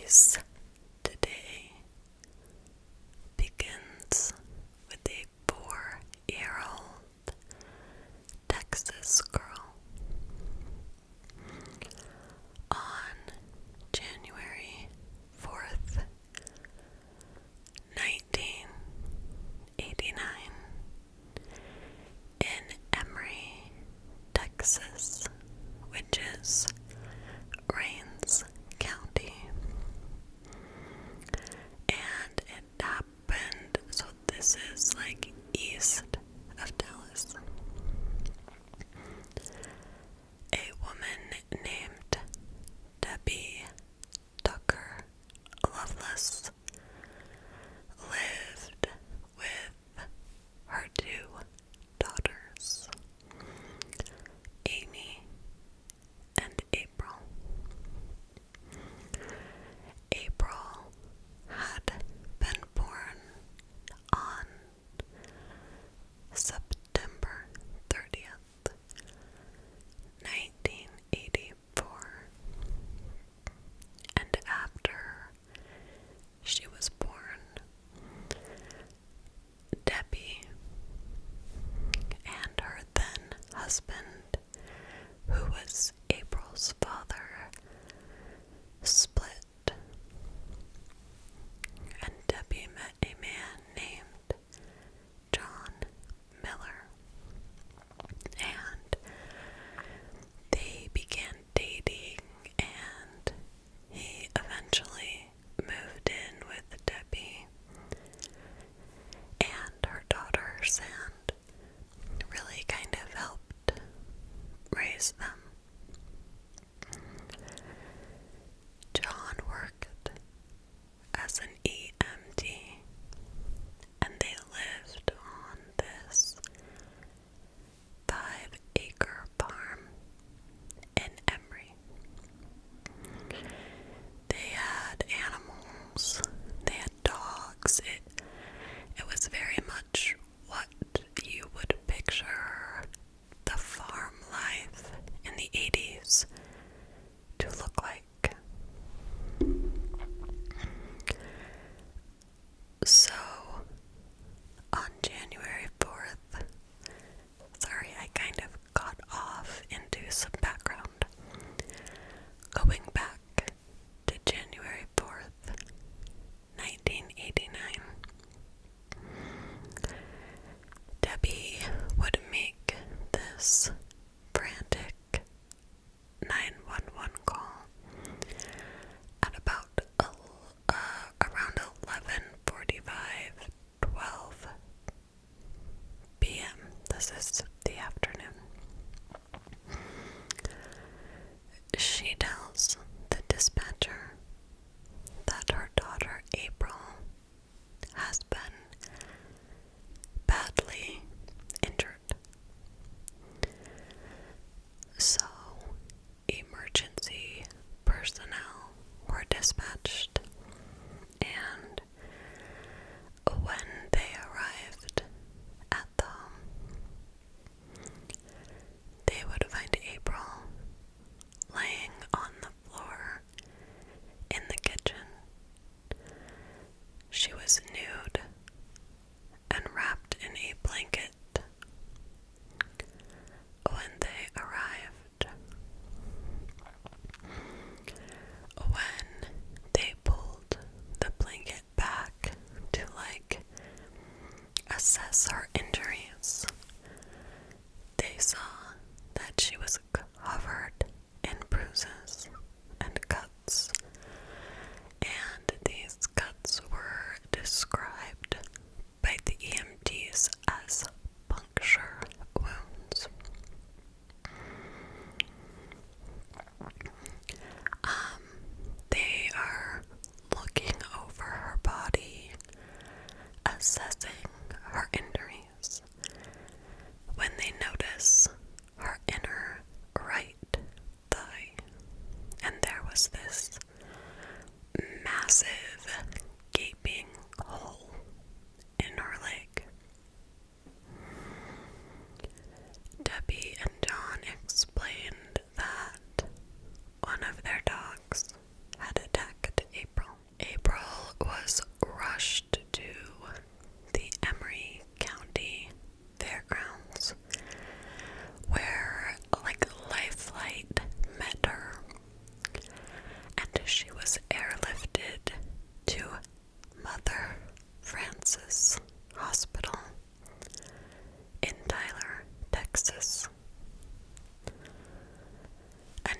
case today begins with a 4-year-old Texas girl. On January 4th, 1989, in Emory, Texas, which is Rains County,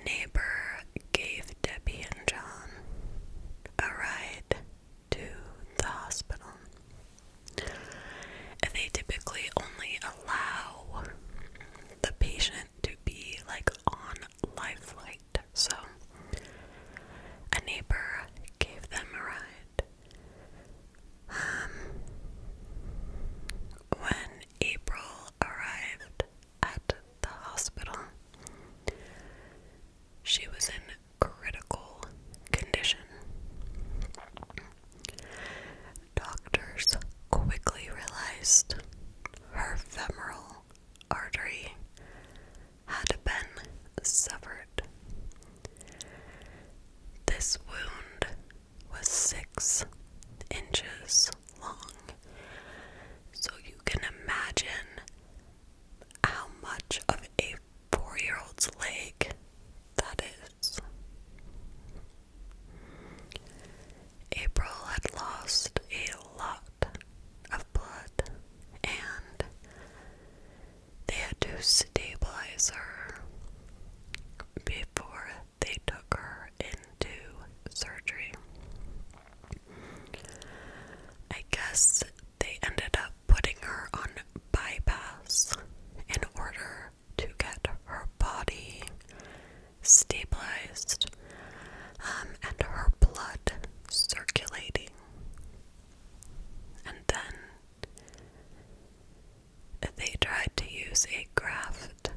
neighbor gave Debbie and John a ride to the hospital. They typically only allow the patient to be like on life flight, so a neighbor gave them a ride. When April arrived at the hospital, she was in critical condition. Doctors quickly realized her femoral artery had been severed. This wound was 6 inches long, so you can imagine how much of a 4-year-old's leg that is. April had lost a lot of blood, and they had to stabilize her before they took her into surgery. I guess they ended up putting her on bypass in order to get her body stabilized, and her blood circulating. And then they tried to use a graft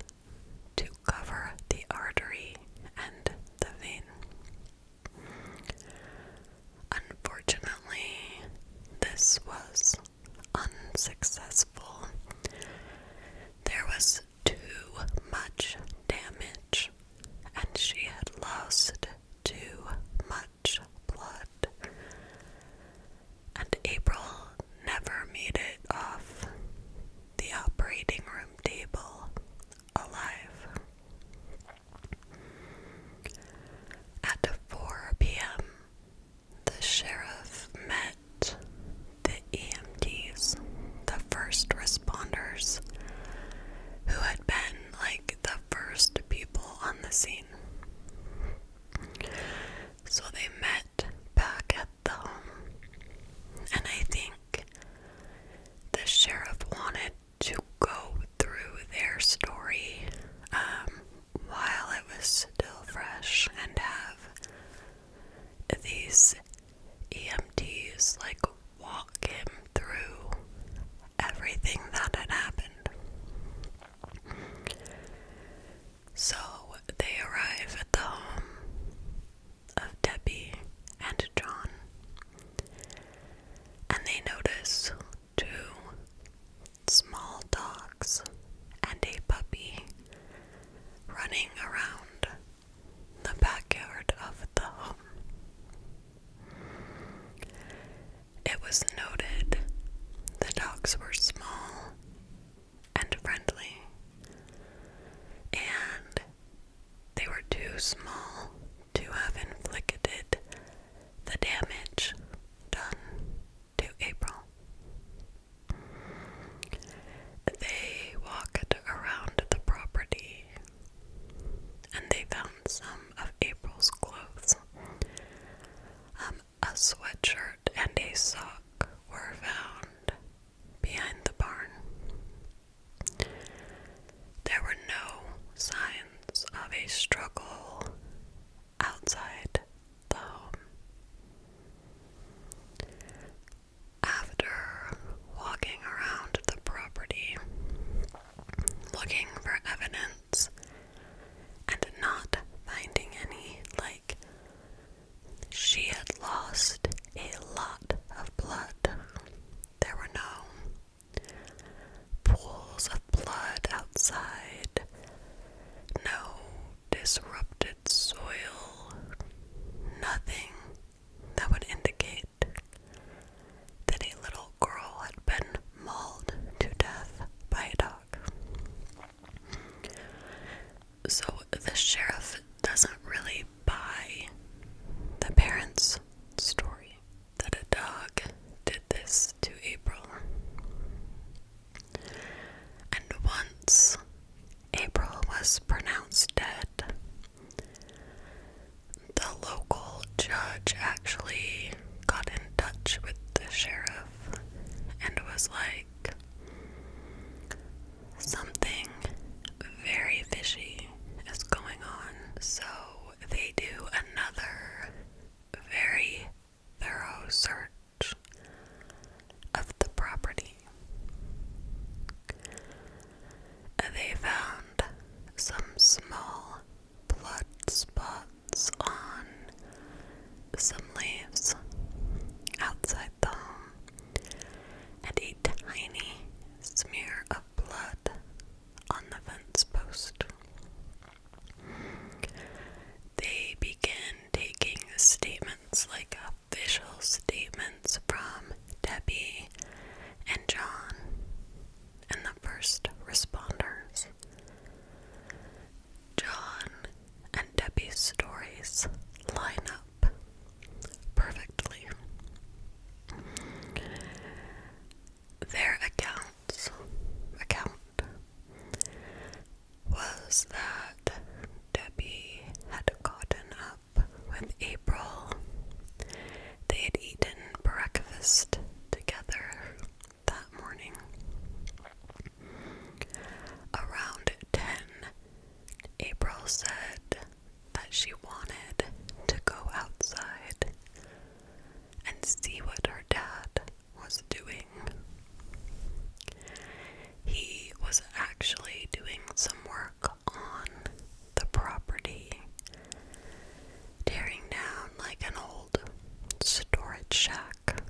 to cover the artery and the vein. Unfortunately, this was unsuccessful. There was too much damage, and she had lost too much blood. And April never made it off the operating room table alive. At 4 p.m., the sheriff met the EMTs, the first responders, who had been like the first people on the scene. So they met back at the home, and I think the sheriff wanted to go through their story while it was still fresh and have these EMTs like walk him through everything that had happened. So they arrive at the home of Debbie and John, and they notice 2 small dogs and a puppy running around the backyard of the home. It was noted the dogs were small and friendly, and they were too small to have inflicted the damage done to April. They walked around the property, and they found some of April's clothes. A sweatshirt and a sock were found behind the barn. There were no signs of a struggle outside the home. After walking around the property, looking for evidence, and not finding any, she had lost a lot of blood. There were no pools of blood outside, no disrupted soil, shack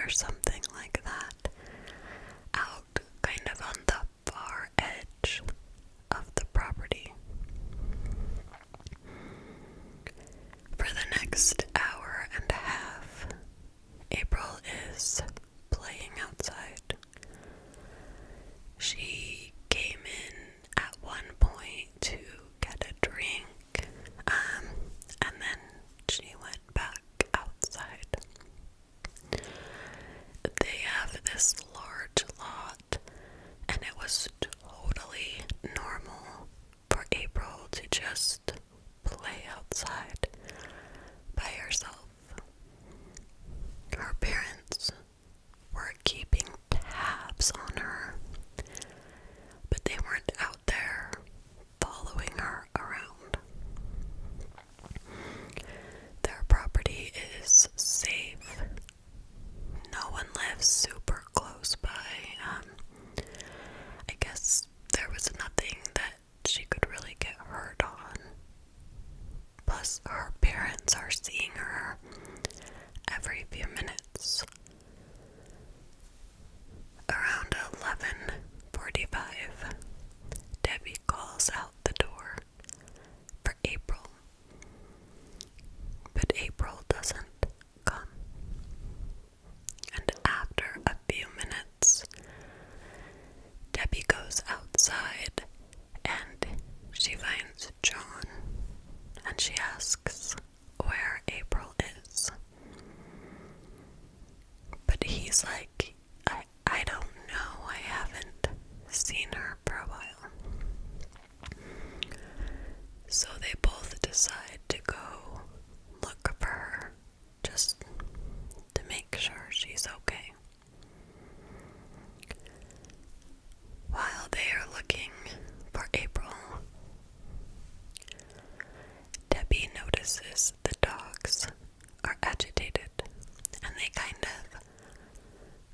or something like that, out kind of on the far edge of the property. For the next hour and a half, April is playing outside. She came in at one point to get a drink, and then she went back outside. They have this large lot, and it was totally normal for April to just play outside by herself. Her parents were keeping tabs on her, but they weren't out there following her around. Their property is safe. No one lives super close by. I guess there was nothing that she could really get hurt on. Plus, her parents are seeing her every few minutes. Around 11:45, Debbie calls out the door for April, but April doesn't come. And after a few minutes, Debbie goes outside and she finds John, and she asks where April is. But he's like, I don't know, I haven't seen her for a while. So they both decide to go look for her, just to make sure she's okay. While they are looking for April, Debbie notices the dogs are agitated, and they kind of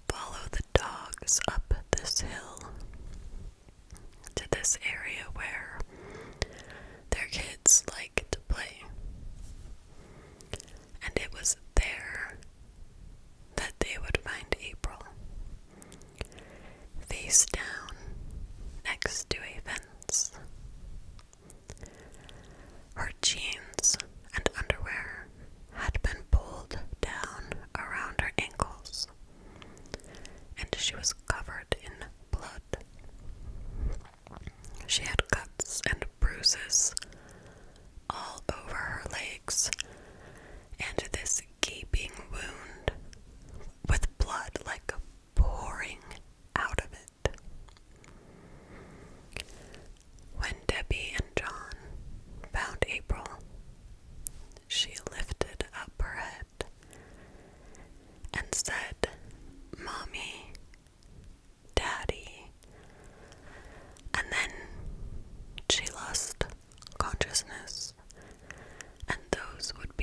follow the dogs up this hill to this area where their kids like to play. And it was there that they would find April, face down next to a fence. Her jeans and underwear had been pulled down around her ankles, and she was covered in blood. She had cuts and bruises all over her legs, and this gaping wound with blood like pouring out of it. When Debbie and John found April, she lifted up her head and said, "Mommy, Daddy," and then she lost consciousness, and those would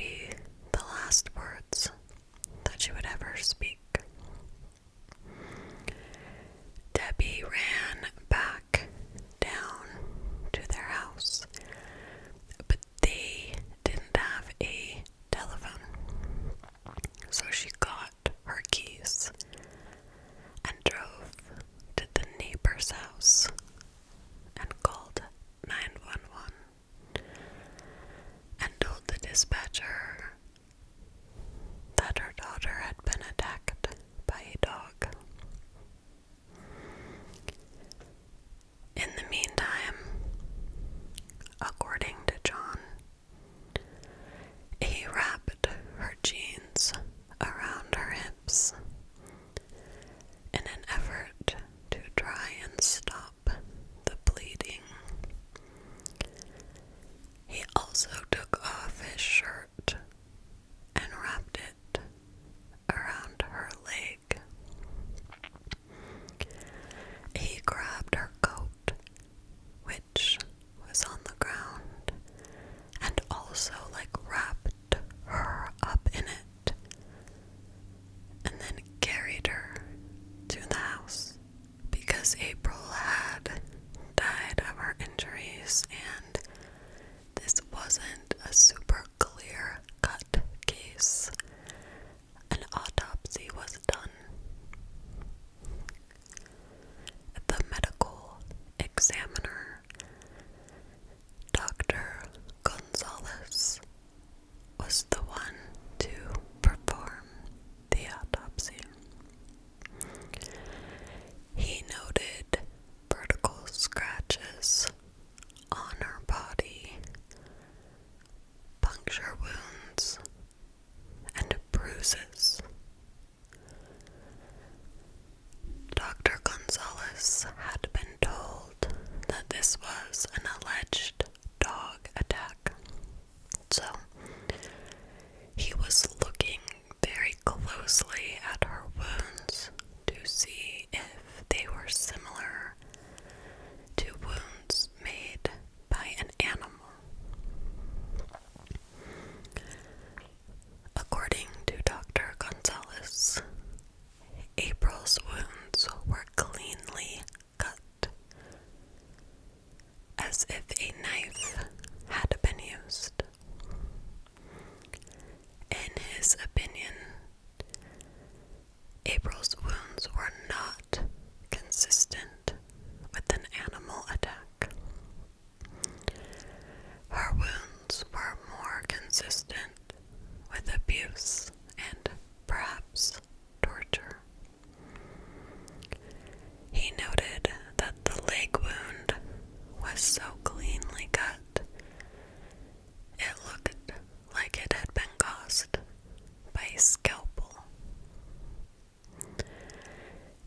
consistent with abuse and perhaps torture. He noted that the leg wound was so cleanly cut, it looked like it had been caused by a scalpel.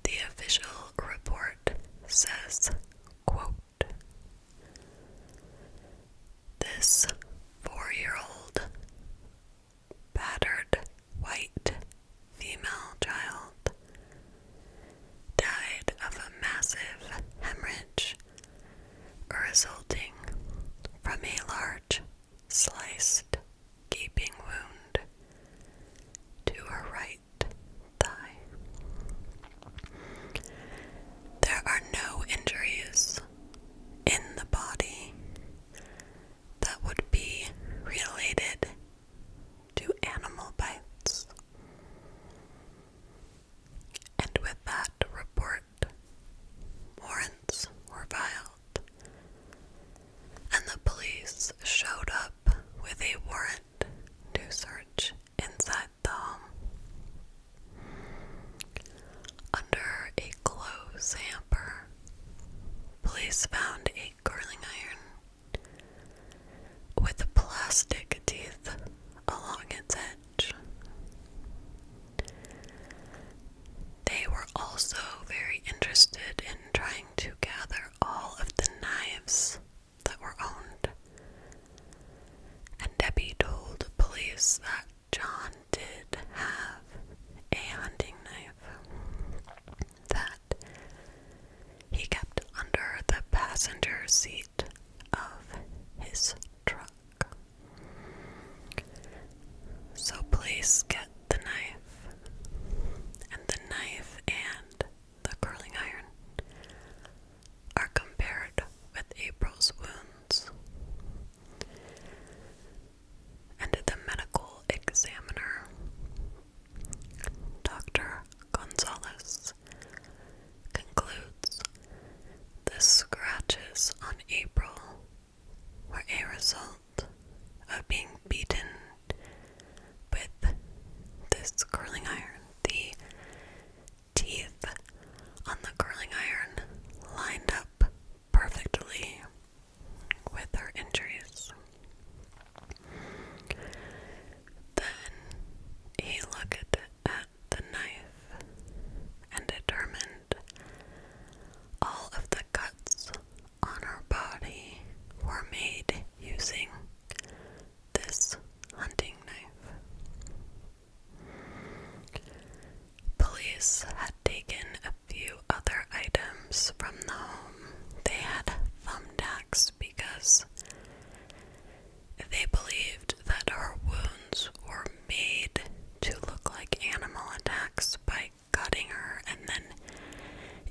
The official report says, quote, "This 4-year-old battered white female child died of a massive hemorrhage resulting from a large sliced gaping wound to her right thigh. There are no injuries in the body that would be related to animal bites." And with that report, warrants were filed, and the police showed up with a warrant to search inside the home. Under a clothes hamper, police found a curling iron with plastic teeth along its edge. They were also very interested in trying to gather all of the knives that were owned. And Debbie told police that John did have a hunting knife that he kept under the passenger seat of his truck. So police get the knife, and the knife and the curling iron are compared with April's wounds. And the medical examiner, Dr. Gonzalez, concludes the scratches on April were a result of being beaten with this curling iron. The teeth on the curling iron lined up perfectly with her injuries. Then he looked at the knife and determined all of the cuts on her body were made using this hunting knife. Police had taken a few other items from the home. They had thumbtacks because they believed that her wounds were made to look like animal attacks by cutting her and then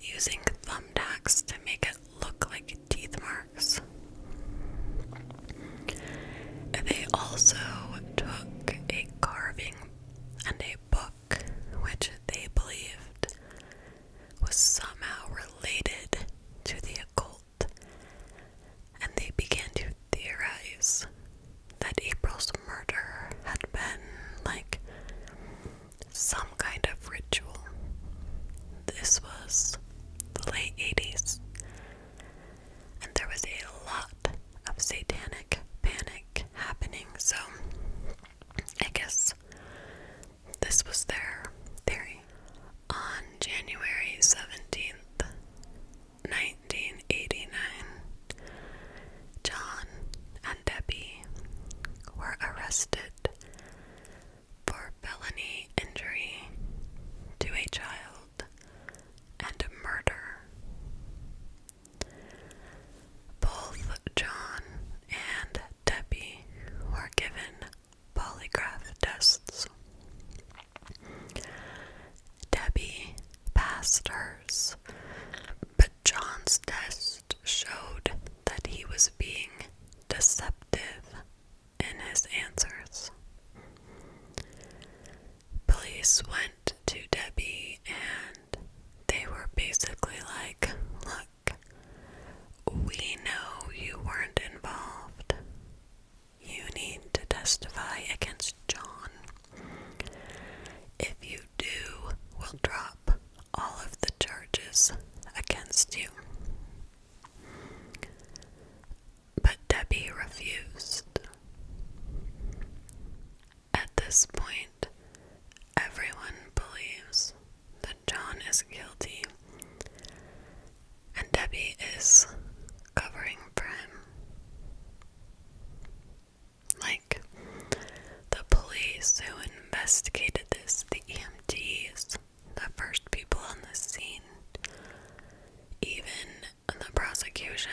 using thumbtacks to make it look like teeth marks. They also took a carving and a book which they believed was somehow related to the occult, and they began to theorize that April's murder had been like some kind of ritual. This was the late 80s, and there was a lot of satanic panic happening, so I guess this was their theory. On January 17th, 1989, John and Debbie were arrested for felony injury to a child and murder. Both John and Debbie were given polygraph tests. Debbie passed hers, but John's test showed that he was being deceptive in his answers. Police went to Debbie and they were basically like, "Look, we know you weren't involved. You need to testify." testify against John. If you do, we'll drop all of the charges against you. But Debbie refused. At this point, everyone believes that John is guilty, and Debbie is covering for him. Like, the police who investigated this, the EMTs, the first people on the scene, even the prosecution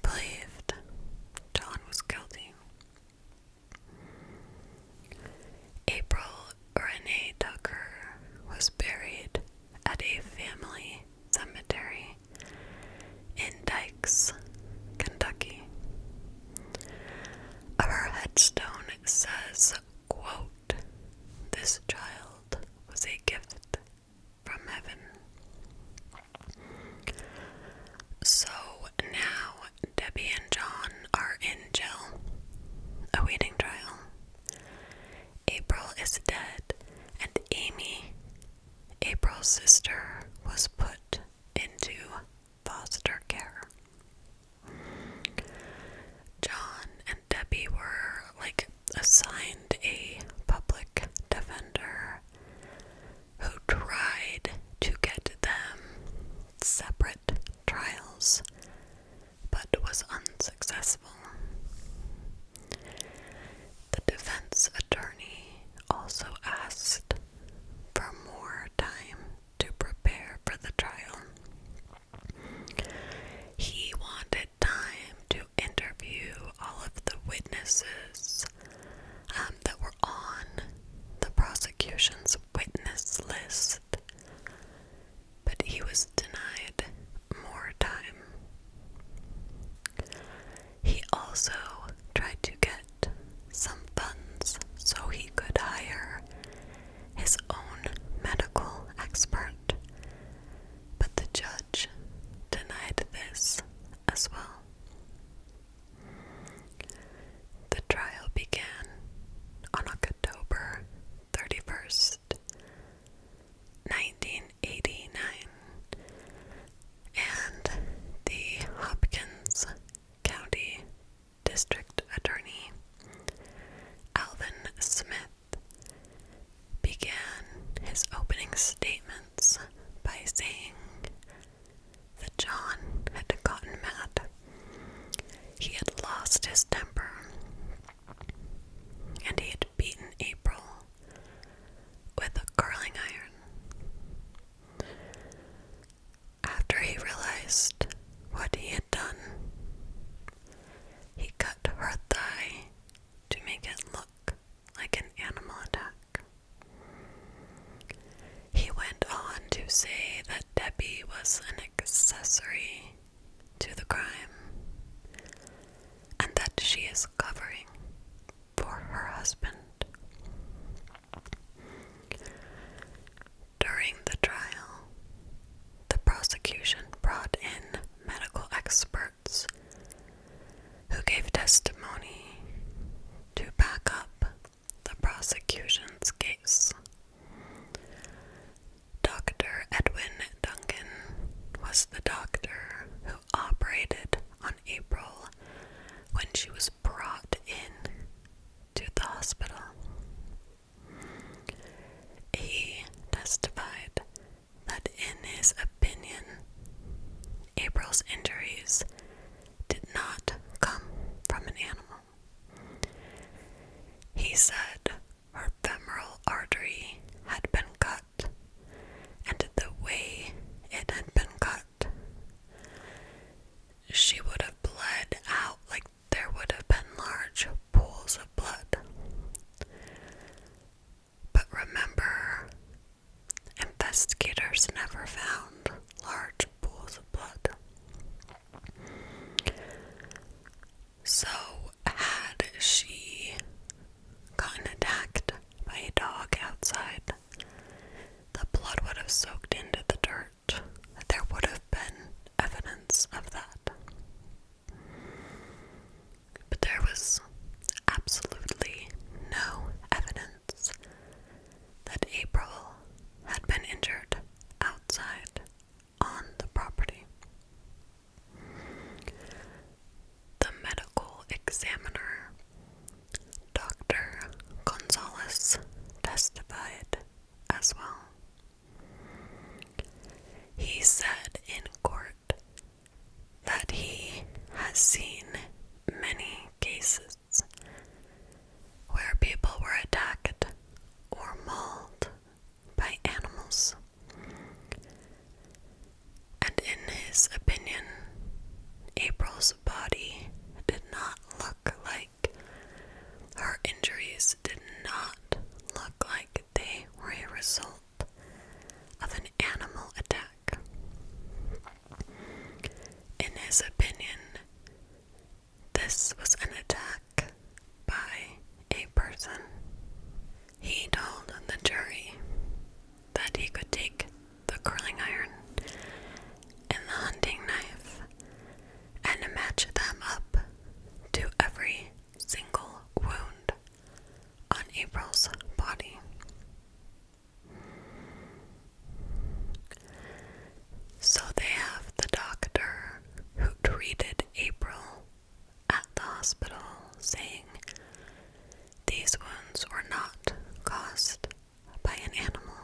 believed John was guilty. April Renee Tucker was buried at a family cemetery in Dykes, Kentucky. Her headstone says, quote, "This child was a gift from heaven." So now Debbie and John are in jail, awaiting trial. April is dead, and Amy, April's sister, was put into foster care. John and Debbie were assigned a public defender who tried to get them separate trials, but was unsuccessful. The defense attorney also asked for more time to prepare for the trial. He wanted time to interview all of the witnesses that were on the prosecution's witness list, but he was denied more time. He also tried to get some funds so he could hire his own medical expert, but the judge denied this as well. The trial began on October 31st, 1989, and the Hopkins County District Attorney, Alvin Smith, began his opening statements by saying that John had gotten mad. He had lost his temper, and he had beaten April with a curling iron. After he realized what he had done, he cut her thigh to make it look like an animal attack. He went on to say that Debbie was an accessory to the crime, and that she is covering for her husband. During the trial, the prosecution brought in medical experts who gave testimony to back up the prosecution's case. Dr. Edwin Duncan was the doctor who operated on April when she was brought in to the hospital. He testified that in his opinion, April's injuries did not come from an animal. He said her femoral artery had been cut, and the way it had been cut, she would have bled out like there would have been large pools of blood. But remember, investigators never found large pools of blood. So, had she gotten attacked by a dog outside, the blood would have soaked into the dirt. There would have been evidence of that. But there was absolutely testified as well. He said in court that he has seen many cases where people were attacked or mauled by animals. And in his opinion, April's body did not look like, her injuries did not look like they were a result of an animal attack. In his opinion, this was an attack by a person. He told the jury that he could take the curling iron and the hunting knife and match them up to every single wound on April's body. So they have the doctor who treated April at the hospital saying these wounds were not caused by an animal.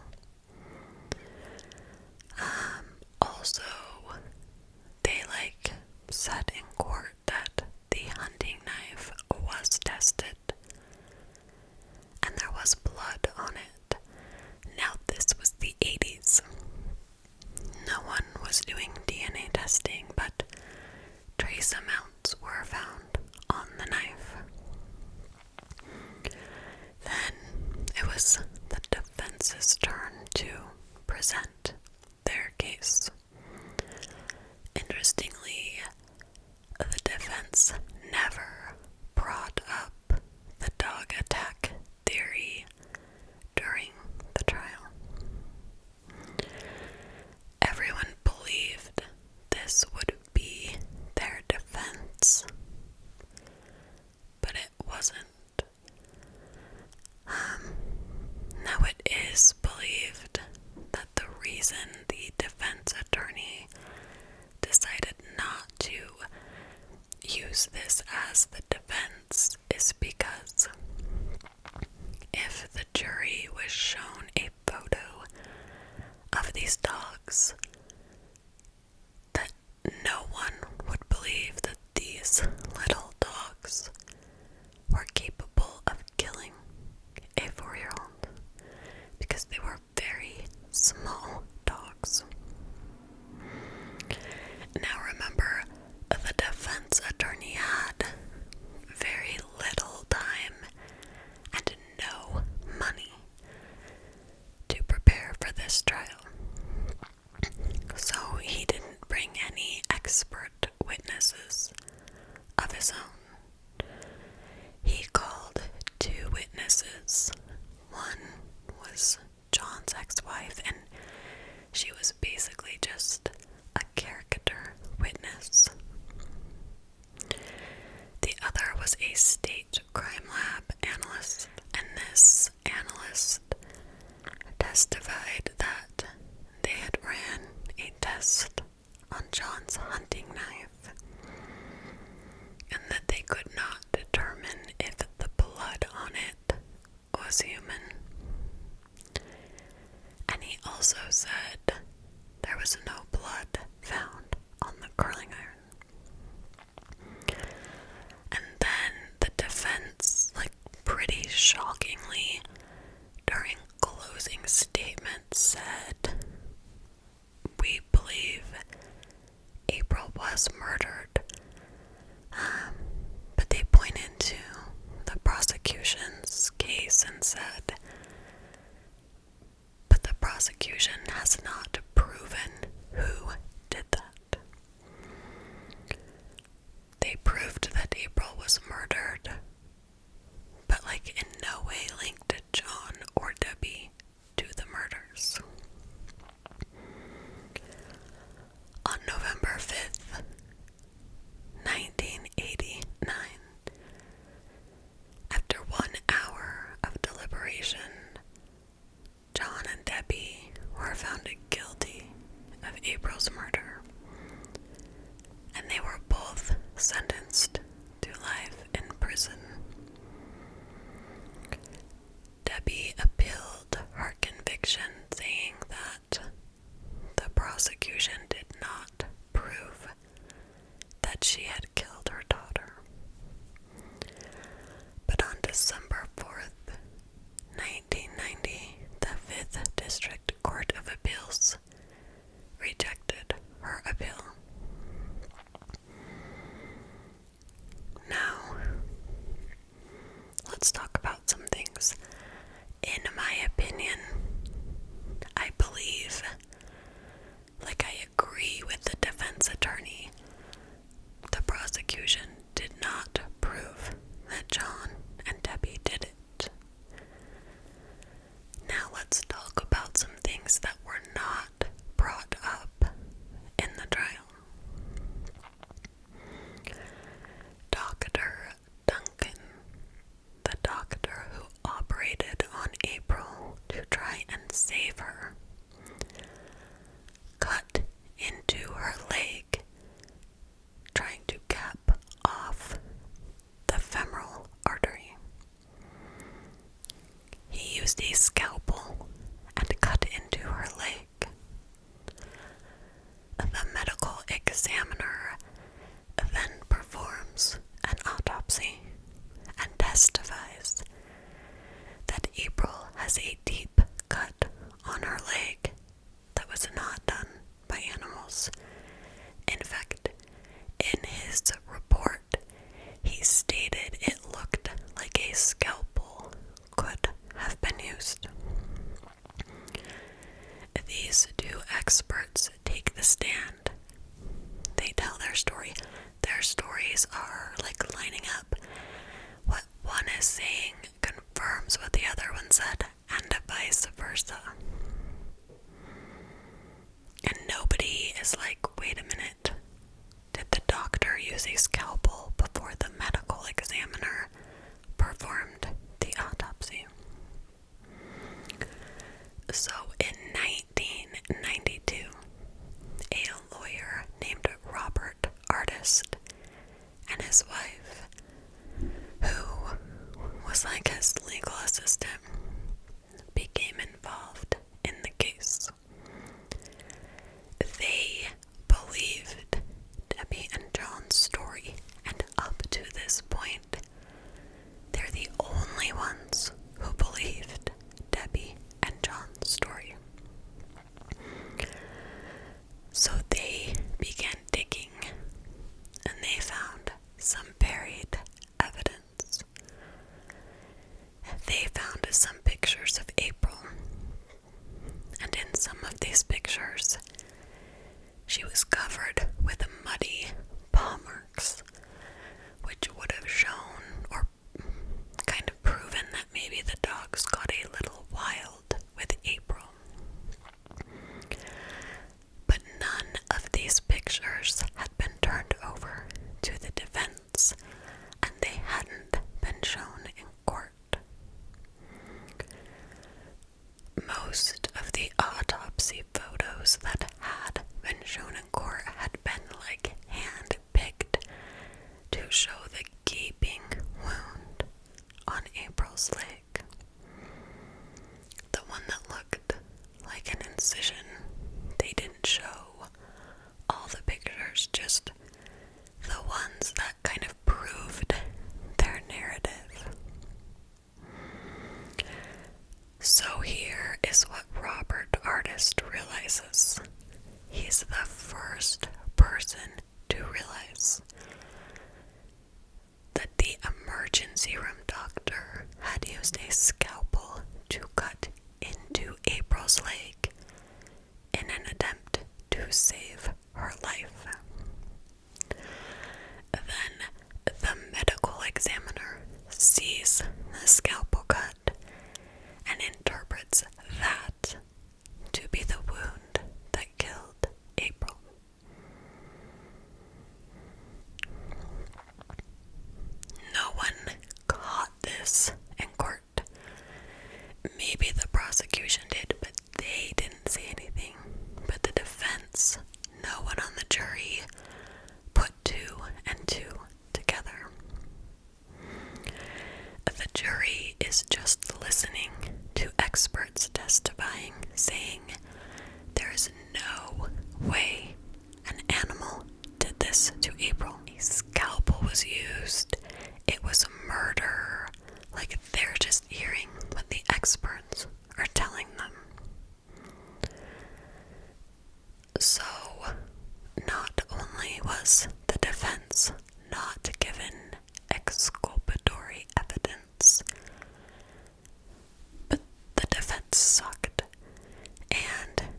Also, they said in court that the hunting knife was tested and there was blood on it. Now this was the 80s. No one was doing DNA testing, but trace amounts were found on the knife. Then it was the defense's turn to present their case. Interestingly, the defense never brought up the dog attack theory during the trial. Everyone believed this would be their defense, but it wasn't. Now it is believed that the reason the defense attorney decided not to use this as the defense is because if the jury was shown a photo of these dogs, that no one would believe that these little dogs were capable of killing a 4-year-old because they were very small dogs. Now remember, the defense attorney had very little time and no money to prepare for this trial. So he didn't bring any expert witnesses of his own. He called 2 witnesses. One was John's ex-wife, and she was basically just a caricature witness. The other was a state crime lab analyst, and this analyst testified that they had ran a test on John's hunting knife and that they could not determine if the blood on it was human. And he also said there was no blood found on the curling iron. And then the defense, pretty shockingly, during closing statements said, "We believe April was murdered." But they pointed to the prosecution's case and said, "But the prosecution has not proven who did that." They proved that April was murdered, but in no way linked John or Debbie to the murders. On November 5th, 1989, after 1 hour of deliberation, John and Debbie were found guilty used a scalpel and cut into her leg. The medical examiner then performs an autopsy and testifies that April has a deep cut on her leg that was not done by animals. In fact, in his report, he stated it looked like a scalpel could have been used. These two experts take the stand. They tell their story. Their stories are like lining up. What one is saying confirms what the other one said, and vice versa. And nobody is like, wait a minute, did the doctor use a scalpel before the medical examiner performed the autopsy? So in 1992, a lawyer named Robert Artist and his wife, who was like his legal assistant, became involved in the case. They believed Debbie and John's story, and up to this point, they're the only ones who believed Debbie and John's story. So they began digging, and they found some buried evidence. They found some pictures of April, and in some of these pictures, she was covered with muddy paw marks, which would have shown or kind of proven that maybe the dogs got a little wild with April. But none of these pictures had been turned over to the defense, and they hadn't been shown in court. Most of the autopsy photos that had been shown in court had been like hand-picked to show the gaping wound on April's leg. The one that looked like an incision, they didn't show all the pictures, just the ones that kind of proved their narrative. So here is what Robert Artist realizes. He's the first person to realize that the emergency room doctor had used a scalpel to cut into April's leg in an attempt to save her life. Then the medical examiner sees the scalpel cut and interprets that to be the wound that killed April. No one caught this in court. Maybe the prosecution did, but they didn't say anything. But the defense, no one on the jury, put two and two together. The jury is just listening to experts testifying, saying there is no way an animal did this to April. A scalpel was used. It was murder. Like, they're just hearing what the experts are telling them. So, not only was the defense not given exculpatory evidence, but the defense sucked, and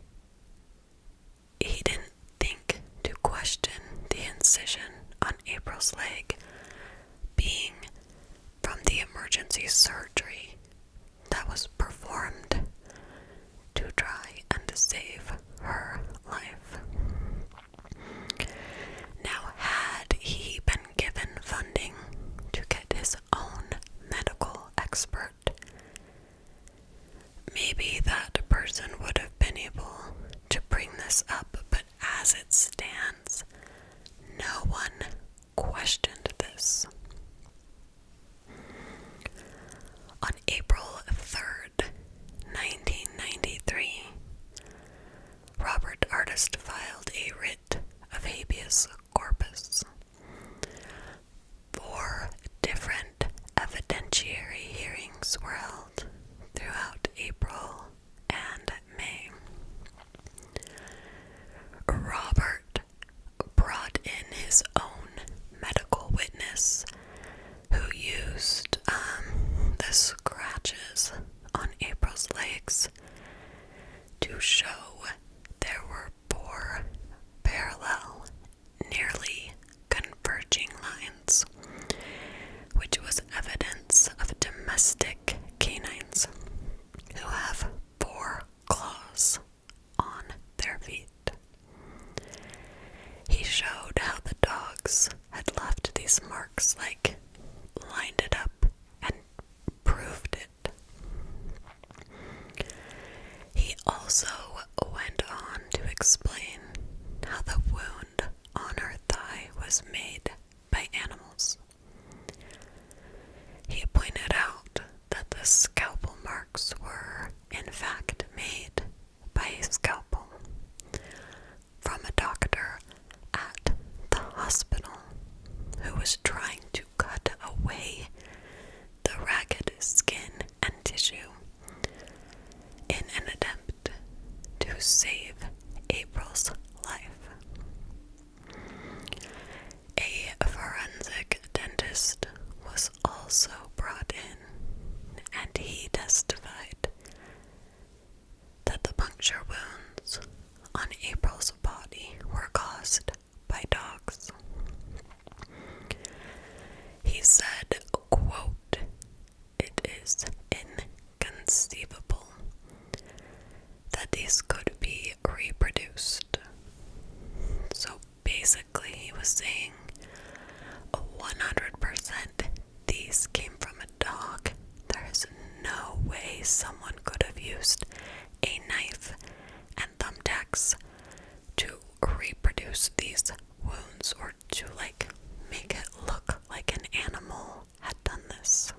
he didn't think to question the incision on April's leg being from the emergency surgery that was performed to try and save her life. Now, had he been given funding to get his own medical expert, maybe that person would have been able to bring this up, but as it stands, no one questioned this. On April 3rd, puncture wounds on April's body were caused by dogs. He said, quote, "It is inconceivable that these could be reproduced." So basically he was saying 100% these came from a dog. There is no way someone could have used a knife and thumbtacks to reproduce these wounds, or to make it look like an animal had done this.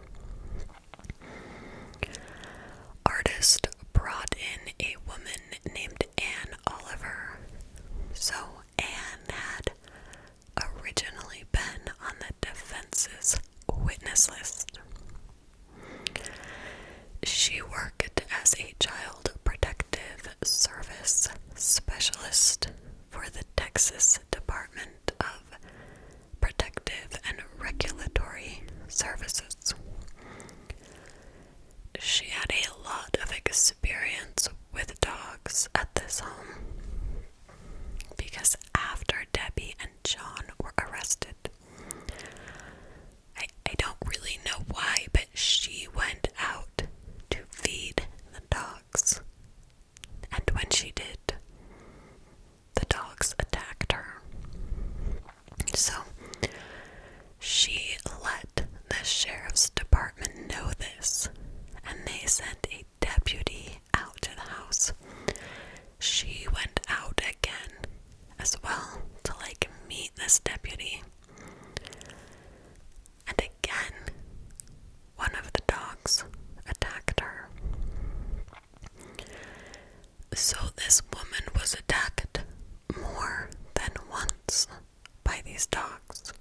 Artist brought in a woman named Anne Oliver. So Anne had originally been on the defense's witness list. She worked as a child protective service specialist for the Texas Department of Protective and Regulatory Services. She had a lot of experience with dogs at this home, because after Debbie and John were arrested, I don't really know why, but she went out to feed the dogs. And when she did, the dogs attacked her. So she let the sheriff's department know this, and they sent a deputy out to the house. She went out again as well to meet this deputy. And again, one of the dogs attacked her. So this woman was attacked more than once by these dogs.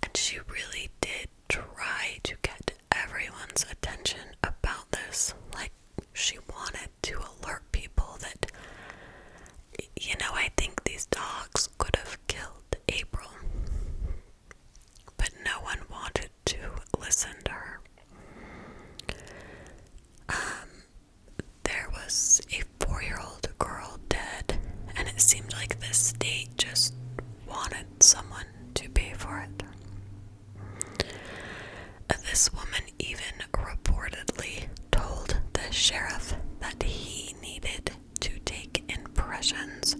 And she really did try to get everyone's attention about this. She wanted to alert people that, I think these dogs could have killed April. But no one wanted to listen to her. There was a 4-year-old girl dead, and it seemed like the state just wanted someone to pay for it. This woman even reportedly told the sheriff that he needed to take impressions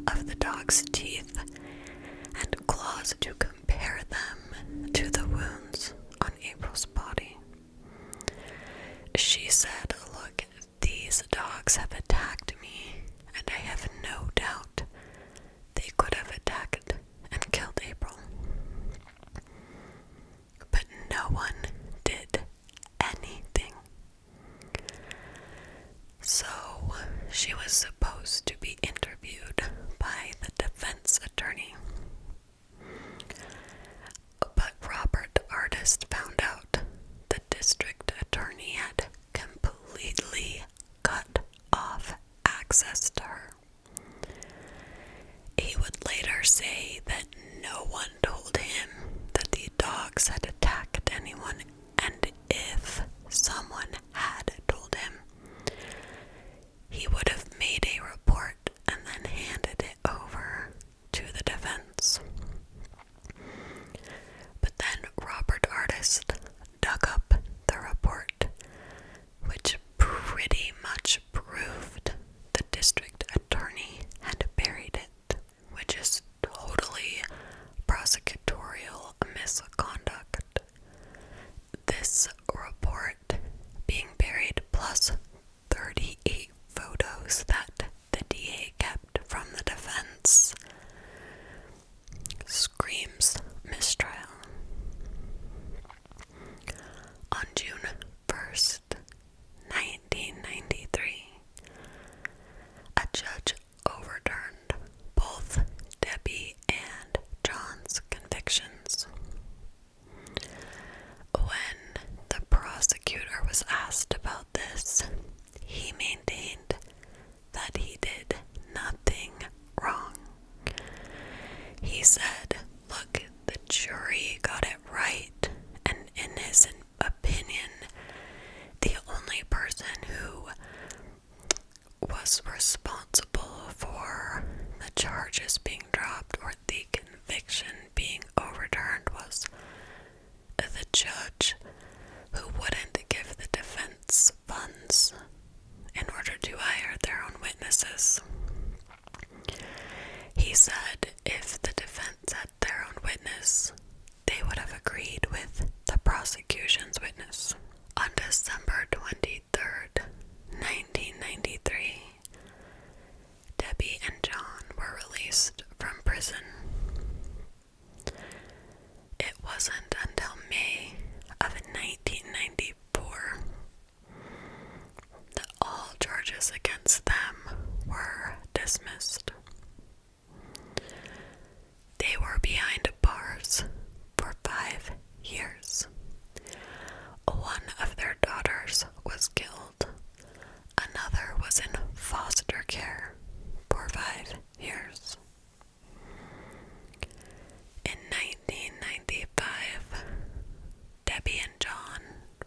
of the dog's teeth and claws to compare them to the wounds on April's body. She said, "Look, these dogs have attacked me, and I have no doubt they could have attacked and killed April." But no one did anything. So she was supposed to be interviewed by the defense attorney. But Robert Artist found out the district attorney had completely cut off was killed. Another was in foster care for 5 years. In 1995, Debbie and John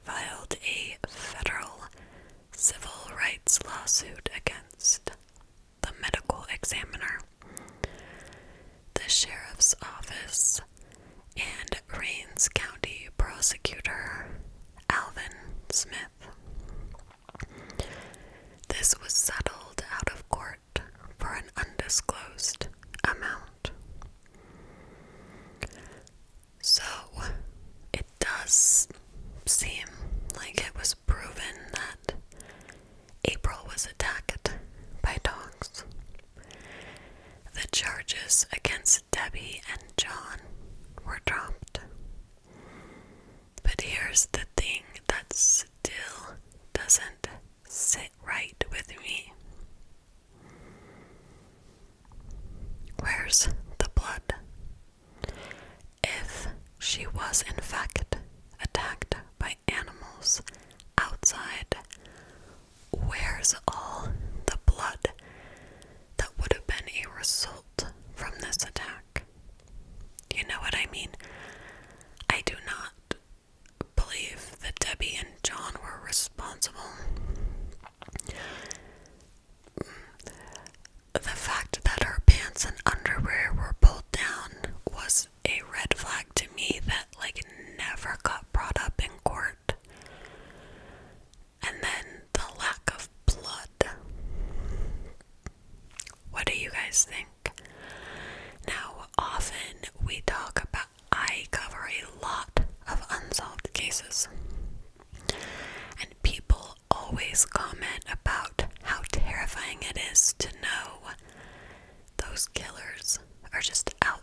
filed a federal civil rights lawsuit against the medical examiner, the sheriff's office, and Rains County prosecutor Alvin Smith. This was settled out of court for an undisclosed amount. So, it does seem like it was proven that April was attacked by dogs. The charges against Debbie and John were dropped. But here's the thing that still doesn't sit right with me. Where's the blood? If she was in fact attacked by animals outside, where's all the blood that would have been a result from this attack? You know what I mean? I do not believe that Debbie and John were responsible. The fact that her pants and underwear were pulled down was a red flag to me that never got brought up in court. And then the lack of blood. What do you guys think? Now, often I cover a lot of unsolved cases. And people always comment about how terrifying it is to know those killers are just out